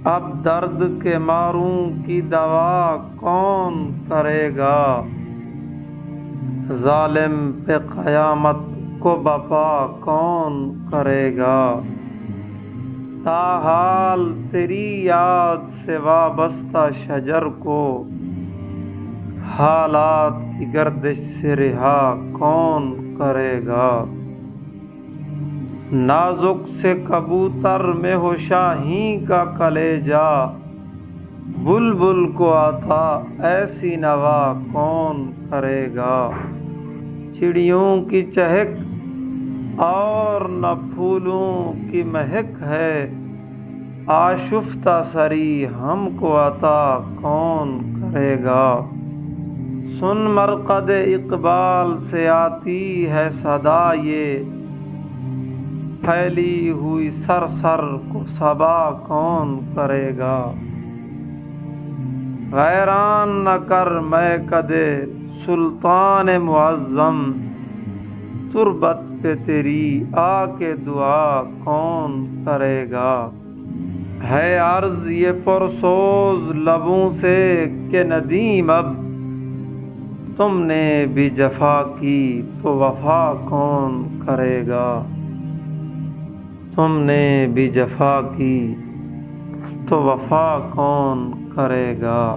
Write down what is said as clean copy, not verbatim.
اب درد کے ماروں کی دوا کون کرے گا؟ ظالم پہ قیامت کو بپا کون کرے گا؟ تاحال تیری یاد سے وابستہ شجر کو حالات کی گردش سے رہا کون کرے گا؟ نازک سے کبوتر میں ہو شاہین کا کلیجا، بلبل کو عطا ایسی نوا کون کرے گا؟ چڑیوں کی چہک اور نہ پھولوں کی مہک ہے، آشفتہ سری ہم کو عطا کون کرے گا؟ سن مرقد اقبال سے آتی ہے صدا یہ، پھیلی ہوئی سر سر کو صبا کون کرے گا؟ غیران نہ کر میں کدے سلطان معظم، تربت پہ تیری آ کے دعا کون کرے گا؟ ہے عرض یہ پرسوز لبوں سے کہ ندیم اب، تم نے بھی جفا کی تو وفا کون کرے گا؟ تم نے بھی جفا کی تو وفا کون کرے گا؟